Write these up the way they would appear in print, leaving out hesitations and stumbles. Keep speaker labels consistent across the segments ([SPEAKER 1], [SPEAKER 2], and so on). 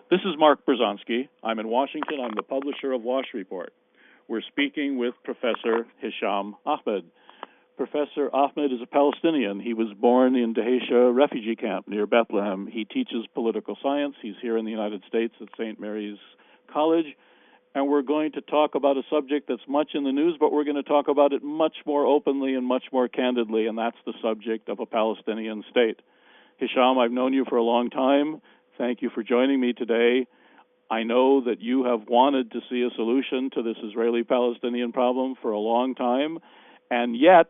[SPEAKER 1] This is Mark Bruzonsky. I'm in Washington. I'm the publisher of Wash Report. We're speaking with Professor Hisham Ahmed. Professor Ahmed is a Palestinian. He was born in Dheisheh refugee camp near Bethlehem. He teaches political science. He's here in the United States at St. Mary's College. And we're going to talk about a subject that's much in the news, but we're going to talk about it much more openly and much more candidly, and that's the subject of a Palestinian state. Hisham, I've known you for a long time. Thank you for joining me today. I know that you have wanted to see a solution to this Israeli-Palestinian problem for a long time, and yet,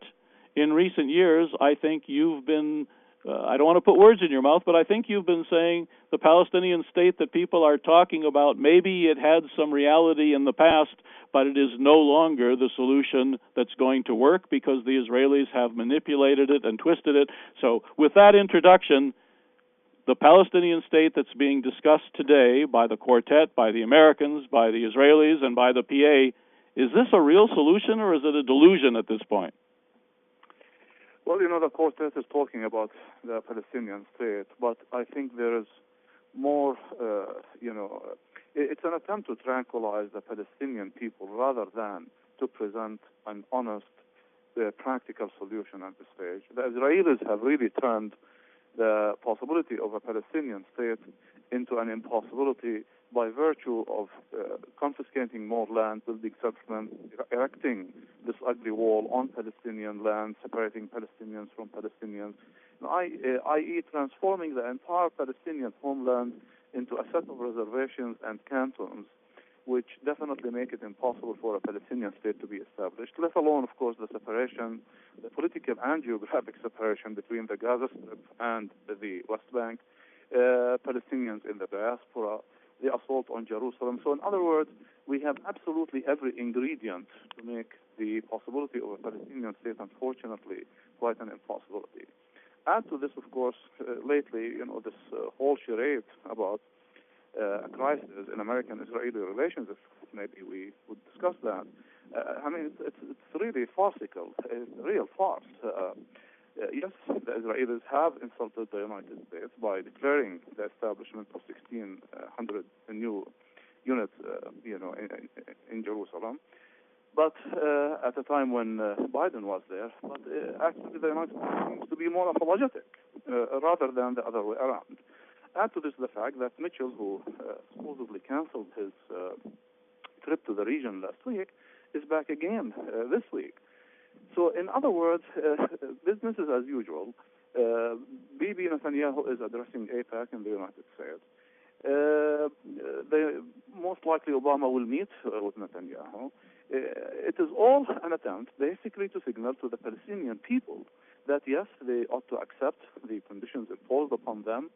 [SPEAKER 1] in recent years, I think you've been, I don't want to put words in your mouth, but I think you've been saying the Palestinian state that people are talking about, maybe it had some reality in the past, but it is no longer the solution that's going to work because the Israelis have manipulated it and twisted it. So with that introduction, the Palestinian state that's being discussed today by the quartet, by the Americans, by the Israelis, and by the PA, is this a real solution or is it a delusion at this point?
[SPEAKER 2] Well, the quartet is talking about the Palestinian state, but I think there is more, it's an attempt to tranquilize the Palestinian people rather than to present an honest, practical solution at this stage. The Israelis have really turned the possibility of a Palestinian state into an impossibility by virtue of confiscating more land, building settlements, erecting this ugly wall on Palestinian land, separating Palestinians from Palestinians, i.e. transforming the entire Palestinian homeland into a set of reservations and cantons, which definitely make it impossible for a Palestinian state to be established, let alone, of course, the separation, the political and geographic separation between the Gaza Strip and the West Bank, Palestinians in the diaspora, the assault on Jerusalem. So in other words, we have absolutely every ingredient to make the possibility of a Palestinian state, unfortunately, quite an impossibility. Add to this, of course, lately, this whole charade about a crisis in American-Israeli relations, if maybe we would discuss that. It's really farcical. It's a real farce. Yes, the Israelis have insulted the United States by declaring the establishment of 1,600 new units, in Jerusalem. But at a time when Biden was there, but actually the United States seems to be more apologetic rather than the other way around. Add to this the fact that Mitchell, who supposedly canceled his trip to the region last week, is back again this week. So, in other words, business is as usual. Bibi Netanyahu is addressing AIPAC in the United States. Most likely Obama will meet with Netanyahu. It is all an attempt basically to signal to the Palestinian people that, yes, they ought to accept the conditions imposed upon them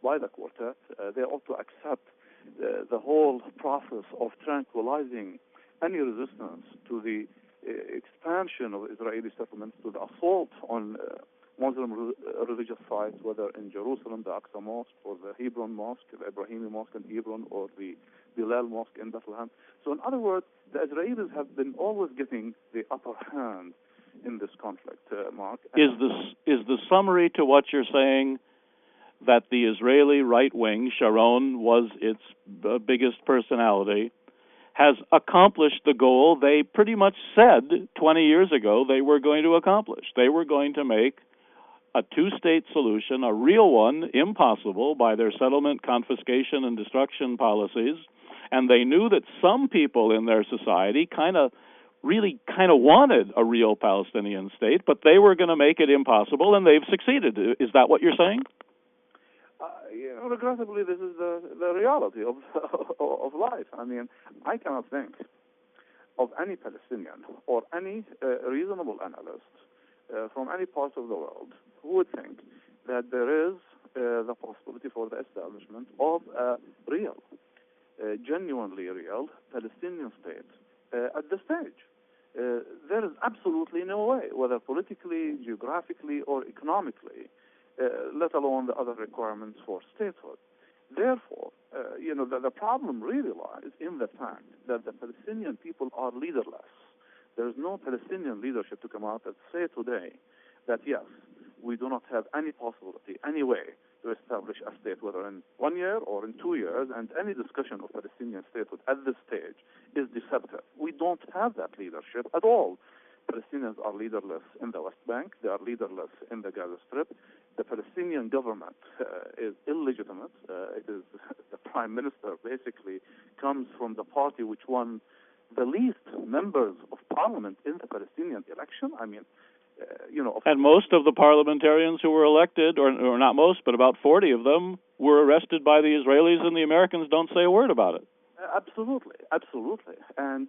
[SPEAKER 2] by the quartet. They ought to accept the whole process of tranquilizing any resistance to the expansion of Israeli settlements, to the assault on Muslim religious sites, whether in Jerusalem, the Aqsa Mosque, or the Hebron Mosque, the Ibrahimi Mosque in Hebron, or the Bilal Mosque in Bethlehem. So in other words, the Israelis have been always getting the upper hand in this conflict, Mark.
[SPEAKER 1] Is the summary to what you're saying that the Israeli right wing, Sharon was its biggest personality, has accomplished the goal they pretty much said 20 years ago they were going to accomplish? They were going to make a two-state solution, a real one, impossible by their settlement, confiscation, and destruction policies. And they knew that some people in their society really wanted a real Palestinian state, but they were going to make it impossible, and they've succeeded. Is that what you're saying?
[SPEAKER 2] Regrettably, this is the reality of life. I cannot think of any Palestinian or any reasonable analyst from any part of the world who would think that there is the possibility for the establishment of a real, genuinely real Palestinian state at this stage. There is absolutely no way, whether politically, geographically, or economically, let alone the other requirements for statehood. Therefore, the problem really lies in the fact that the Palestinian people are leaderless. There is no Palestinian leadership to come out and say today that, yes, we do not have any possibility, any way to establish a state, whether in 1 year or in 2 years, and any discussion of Palestinian statehood at this stage is deceptive. We don't have that leadership at all. Palestinians are leaderless in the West Bank. They are leaderless in the Gaza Strip. The Palestinian government is illegitimate. It is the prime minister basically comes from the party which won the least members of parliament in the Palestinian election. I mean,
[SPEAKER 1] and most of the parliamentarians who were elected, or not most, but about 40 of them, were arrested by the Israelis, and the Americans don't say a word about it.
[SPEAKER 2] Absolutely. And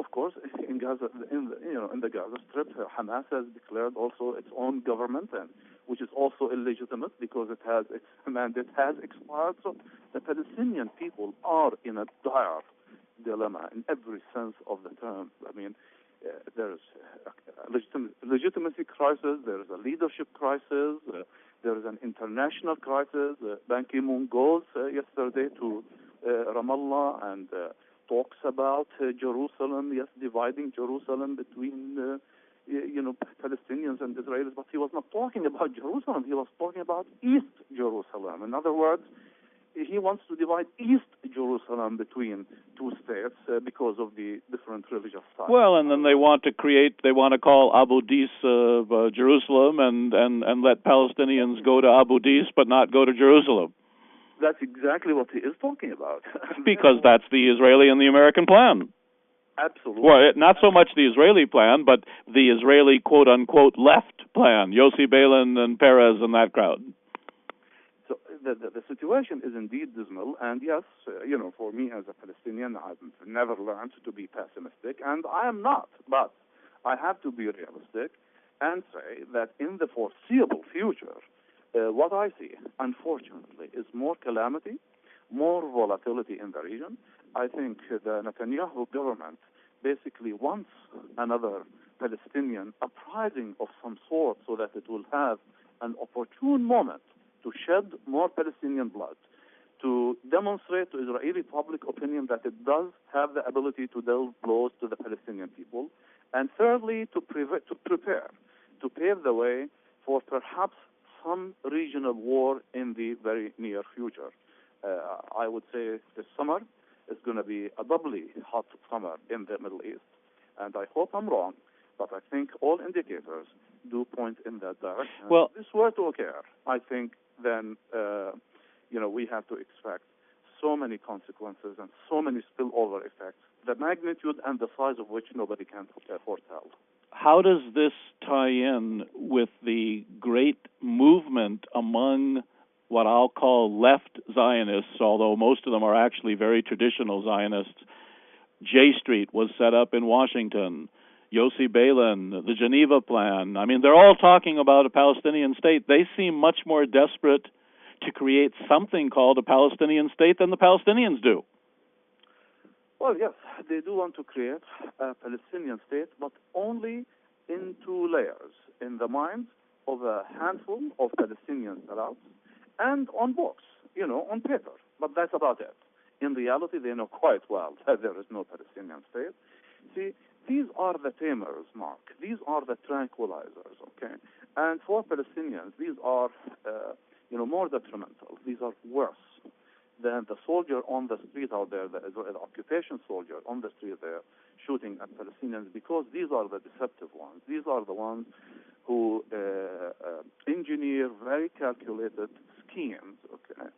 [SPEAKER 2] of course, in Gaza, in the Gaza Strip, Hamas has declared also its own government, and which is also illegitimate because its mandate has expired. So the Palestinian people are in a dire dilemma in every sense of the term. I mean, there's a legitimacy crisis, there is a leadership crisis, there is an international crisis. Ban Ki-moon goes yesterday to Ramallah and talks about Jerusalem, dividing Jerusalem between Palestinians and Israelis, but he was not talking about Jerusalem. He was talking about East Jerusalem. In other words, he wants to divide East Jerusalem between two states because of the different religious styles.
[SPEAKER 1] Well, and then they want to call Abu Dis Jerusalem and let Palestinians go to Abu Dis but not go to Jerusalem.
[SPEAKER 2] That's exactly what he is talking about.
[SPEAKER 1] Because that's the Israeli and the American plan.
[SPEAKER 2] Absolutely.
[SPEAKER 1] Well, not so much the Israeli plan, but the Israeli quote-unquote left plan, Yossi Beilin and Perez and that crowd.
[SPEAKER 2] So the situation is indeed dismal, and yes, for me as a Palestinian, I've never learned to be pessimistic, and I am not, but I have to be realistic and say that in the foreseeable future, what I see, unfortunately, is more calamity, more volatility in the region. I think the Netanyahu government basically wants another Palestinian uprising of some sort so that it will have an opportune moment to shed more Palestinian blood, to demonstrate to Israeli public opinion that it does have the ability to deal blows to the Palestinian people, and thirdly, to prepare, to pave the way for perhaps some regional war in the very near future. I would say this summer is going to be a doubly hot summer in the Middle East, and I hope I'm wrong, but I think all indicators do point in that direction.
[SPEAKER 1] Well,
[SPEAKER 2] if this were to occur, I think then we have to expect so many consequences and so many spillover effects, the magnitude and the size of which nobody can foretell.
[SPEAKER 1] How does this tie in with the great movement among what I'll call left Zionists, although most of them are actually very traditional Zionists? J Street was set up in Washington. Yossi Beilin, the Geneva Plan. I mean, they're all talking about a Palestinian state. They seem much more desperate to create something called a Palestinian state than the Palestinians do.
[SPEAKER 2] Well, yes, they do want to create a Palestinian state, but only in two layers, in the minds of a handful of Palestinian Arabs and on books, on paper. But that's about it. In reality, they know quite well that there is no Palestinian state. See, these are the tamers, Mark. These are the tranquilizers, okay? And for Palestinians, these are, more detrimental. These are worse than the soldier on the street out there, the occupation soldier on the street there, shooting at Palestinians, because these are the deceptive ones. These are the ones who engineer very calculated schemes, okay,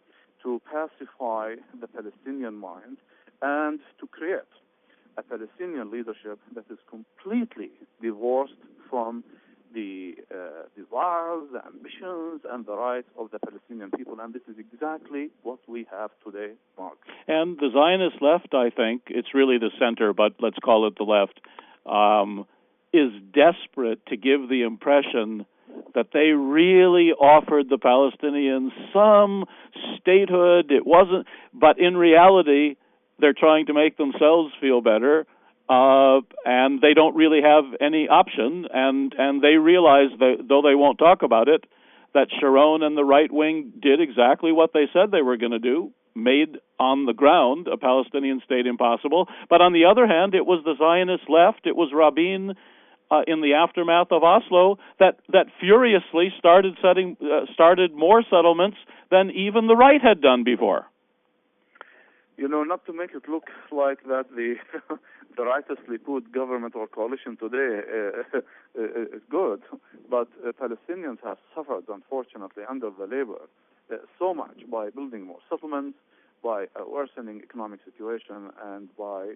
[SPEAKER 2] to pacify the Palestinian mind and to create a Palestinian leadership that is completely divorced from the desires, the ambitions, and the rights of the Palestinian people. And this is exactly what we have today, Mark. And
[SPEAKER 1] the Zionist left, I think, it's really the center, but let's call it the left, is desperate to give the impression that they really offered the Palestinians some statehood. It wasn't, but in reality, they're trying to make themselves feel better, and they don't really have any option. And they realize that, though they won't talk about it, that Sharon and the right wing did exactly what they said they were going to do, made on the ground a Palestinian state impossible. But on the other hand, it was the Zionist left, it was Rabin, in the aftermath of Oslo that furiously started more settlements than even the right had done before.
[SPEAKER 2] Not to make it look like that the the righteously put government or coalition today is good, but Palestinians have suffered, unfortunately, under the labor so much by building more settlements, by a worsening economic situation, and by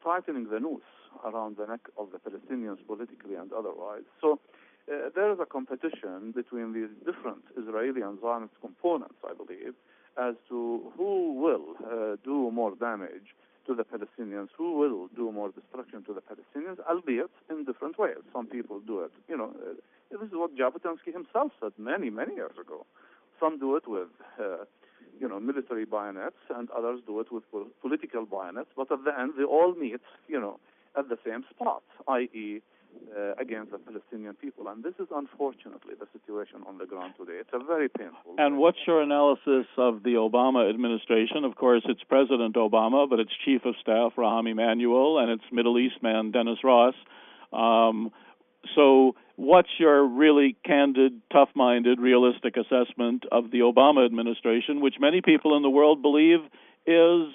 [SPEAKER 2] tightening the noose around the neck of the Palestinians politically and otherwise. So there is a competition between these different Israeli and Zionist components, I believe, as to who will do more damage to the Palestinians, who will do more destruction to the Palestinians, albeit in different ways. Some people do it. This is what Jabotinsky himself said many, many years ago. Some do it with, military bayonets, and others do it with political bayonets. But at the end, they all meet, at the same spot, i.e., against the Palestinian people. And this is unfortunately the situation on the ground today. It's a very painful.
[SPEAKER 1] And what's your analysis of the Obama administration? Of course, it's President Obama, but it's Chief of Staff Rahm Emanuel, and it's Middle East man Dennis Ross. So what's your really candid, tough-minded, realistic assessment of the Obama administration, which many people in the world believe is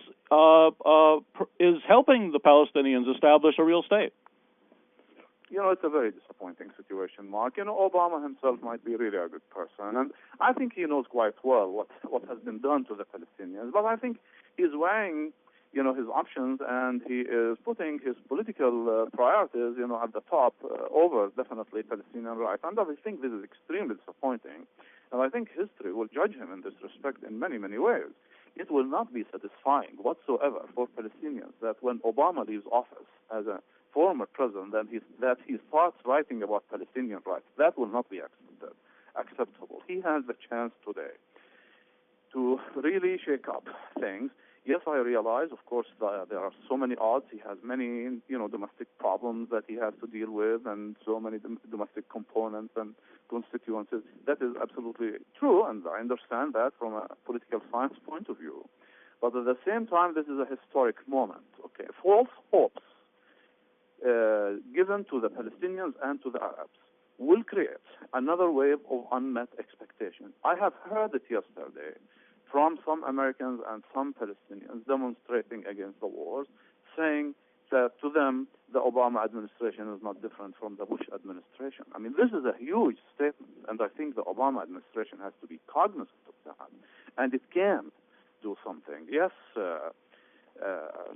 [SPEAKER 1] helping the Palestinians establish a real state?
[SPEAKER 2] It's a very disappointing situation, Mark. Obama himself might be really a good person, and I think he knows quite well what has been done to the Palestinians. But I think he's weighing, his options, and he is putting his political priorities, at the top over definitely Palestinian rights. And I think this is extremely disappointing, and I think history will judge him in this respect in many, many ways. It will not be satisfying whatsoever for Palestinians that when Obama leaves office as a former president, that he starts writing about Palestinian rights. That will not be acceptable. He has the chance today to really shake up things. Yes, I realize, of course, that there are so many odds. He has many, domestic problems that he has to deal with, and so many domestic components and constituencies. That is absolutely true, and I understand that from a political science point of view. But at the same time, this is a historic moment. Okay, false hopes given to the Palestinians and to the Arabs will create another wave of unmet expectations. I have heard it yesterday from some Americans and some Palestinians demonstrating against the wars, saying that to them the Obama administration is not different from the Bush administration. I mean, this is a huge statement, and I think the Obama administration has to be cognizant of that, and it can do something. Yes,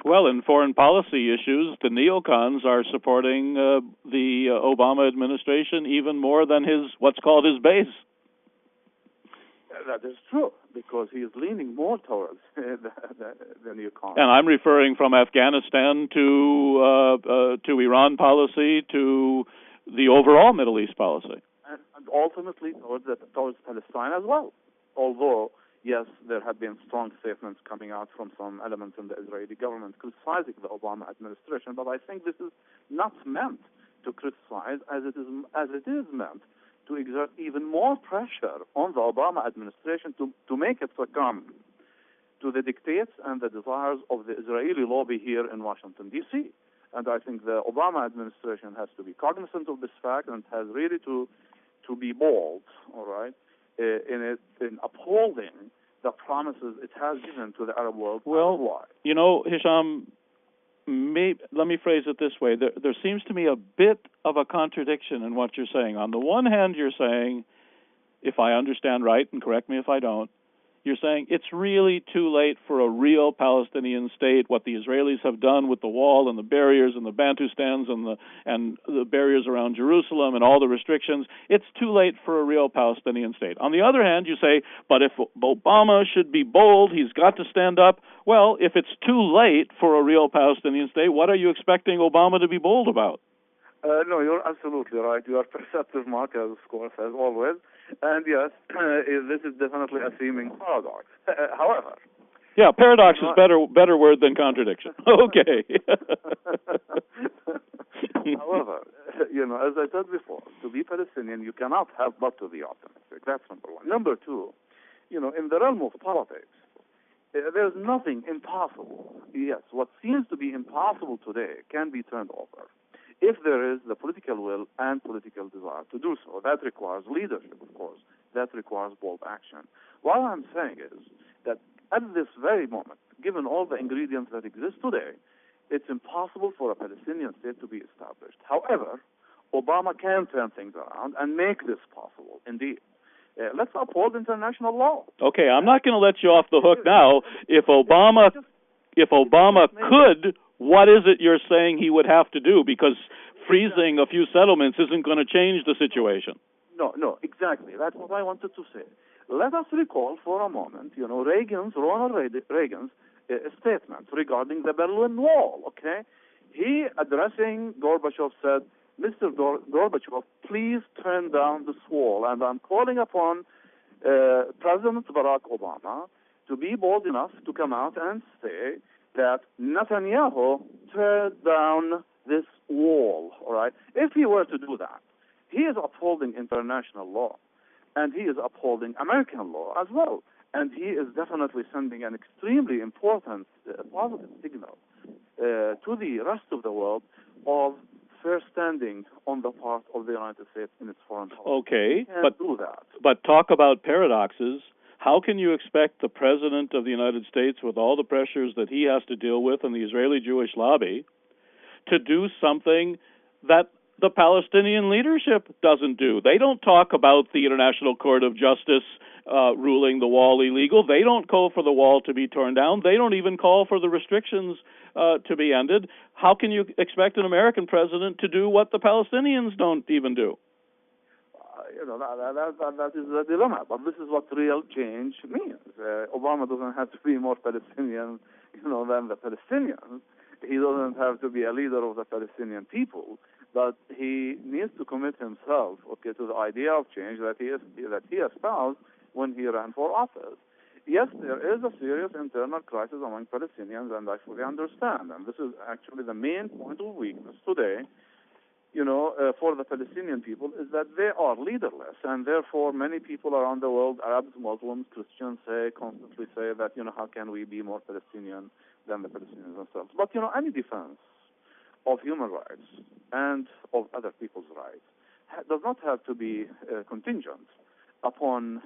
[SPEAKER 1] well, in foreign policy issues, the neocons are supporting the Obama administration even more than what's called his base.
[SPEAKER 2] That is true, because he is leaning more towards the neocons.
[SPEAKER 1] And I'm referring from Afghanistan to Iran policy to the overall Middle East policy,
[SPEAKER 2] and ultimately towards Palestine as well. Although, yes, there have been strong statements coming out from some elements in the Israeli government criticizing the Obama administration, but I think this is not meant to criticize as it is meant to exert even more pressure on the Obama administration to make it succumb to the dictates and the desires of the Israeli lobby here in Washington, D.C. And I think the Obama administration has to be cognizant of this fact and has really to be bold, all right, in upholding the promises it has given to the Arab world.
[SPEAKER 1] Well, Hisham, let me phrase it this way. There seems to me a bit of a contradiction in what you're saying. On the one hand, you're saying, if I understand right, and correct me if I don't, you're saying it's really too late for a real Palestinian state. What the Israelis have done with the wall and the barriers and the Bantustans and the barriers around Jerusalem and all the restrictions, it's too late for a real Palestinian state. On the other hand, you say, but if Obama should be bold, he's got to stand up. Well, if it's too late for a real Palestinian state, what are you expecting Obama to be bold about?
[SPEAKER 2] No, you're absolutely right. You are perceptive, Mark, as always. And yes, this is definitely a seeming paradox. However,
[SPEAKER 1] yeah, paradox is better word than contradiction. Okay.
[SPEAKER 2] However, as I said before, to be Palestinian, you cannot help but to be optimistic. That's number one. Number two, in the realm of politics, there's nothing impossible. Yes, what seems to be impossible today can be turned over. if there is the political will and political desire to do so. That requires leadership, of course. That requires bold action. What I'm saying is that at this very moment, given all the ingredients that exist today, it's impossible for a Palestinian state to be established. However, Obama can turn things around and make this possible, indeed. Let's uphold international law.
[SPEAKER 1] Okay, I'm not going to let you off the hook now. If Obama could, what is it you're saying he would have to do? Because freezing a few settlements isn't going to change the situation.
[SPEAKER 2] No, exactly. That's what I wanted to say. Let us recall for a moment, Ronald Reagan's statement regarding the Berlin Wall, okay? He, addressing Gorbachev, said, Mr. Gorbachev, please turn down this wall. And I'm calling upon President Barack Obama to be bold enough to come out and say that Netanyahu tear down this wall, all right? If he were to do that, he is upholding international law, and he is upholding American law as well. And he is definitely sending an extremely important positive signal to the rest of the world of fair standing on the part of the United States in its foreign policy.
[SPEAKER 1] Okay,
[SPEAKER 2] but
[SPEAKER 1] talk about paradoxes. How can you expect the President of the United States, with all the pressures that he has to deal with in the Israeli Jewish lobby, to do something that the Palestinian leadership doesn't do? They don't talk about the International Court of Justice ruling the wall illegal. They don't call for the wall to be torn down. They don't even call for the restrictions to be ended. How can you expect an American president to do what the Palestinians don't even do?
[SPEAKER 2] That is the dilemma. But this is what real change means. Obama doesn't have to be more Palestinian, than the Palestinians. He doesn't have to be a leader of the Palestinian people, but he needs to commit himself, to the idea of change that he espoused when he ran for office. Yes, there is a serious internal crisis among Palestinians, and I fully understand. And this is actually the main point of weakness today, for the Palestinian people, is that they are leaderless, and therefore many people around the world, Arabs, Muslims, Christians, constantly say that, how can we be more Palestinian than the Palestinians themselves? But, any defense of human rights and of other people's rights does not have to be contingent upon,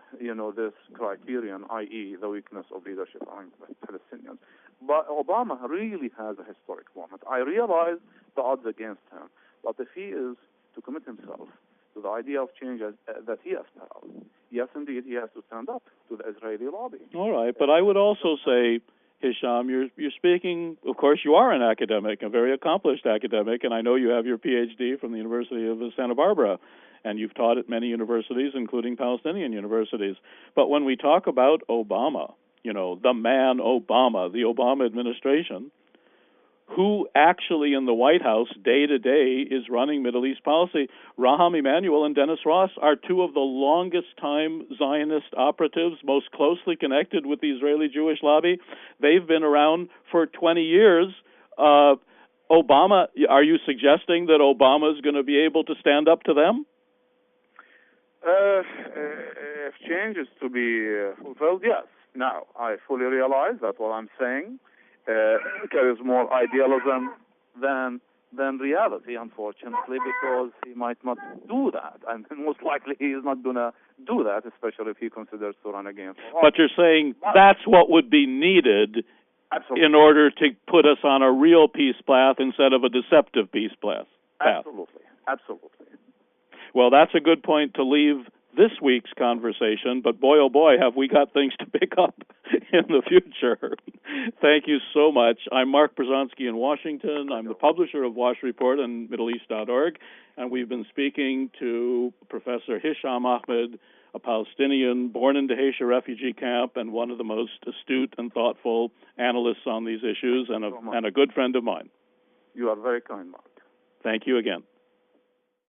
[SPEAKER 2] this criterion, i.e. the weakness of leadership among the Palestinians. But Obama really has a historic moment. I realize the odds against him, but if he is to commit himself to the idea of change that he espoused, yes, indeed, he has to stand up to the Israeli lobby.
[SPEAKER 1] All right, but I would also say, Hisham, you're speaking, of course, you are an academic, a very accomplished academic, and I know you have your PhD from the University of Santa Barbara, and you've taught at many universities, including Palestinian universities. But when we talk about Obama, the man Obama, the Obama administration, who actually in the White House day to day is running Middle East policy, Raham Emanuel and Dennis Ross are two of the longest time Zionist operatives, most closely connected with the Israeli Jewish lobby. They've been around for 20 years. Obama, are you suggesting that Obama is going to be able to stand up to them?
[SPEAKER 2] If change is to be fulfilled, yes. Now, I fully realize that what I'm saying carries more idealism than reality, unfortunately, because he might not do that, and most likely he is not going to do that, especially if he considers to run against.
[SPEAKER 1] But you're saying that's what would be needed. Absolutely. In order to put us on a real peace path instead of a deceptive peace path.
[SPEAKER 2] Absolutely.
[SPEAKER 1] Well, that's a good point to leave this week's conversation, but boy, oh boy, have we got things to pick up in the future. Thank you so much. I'm Mark Bruzonsky in Washington. I'm the publisher of Wash Report and MiddleEast.org, and we've been speaking to Professor Hisham Ahmed, a Palestinian born in Dheisheh refugee camp and one of the most astute and thoughtful analysts on these issues, and a good friend of mine.
[SPEAKER 2] You are very kind, Mark.
[SPEAKER 1] Thank you again.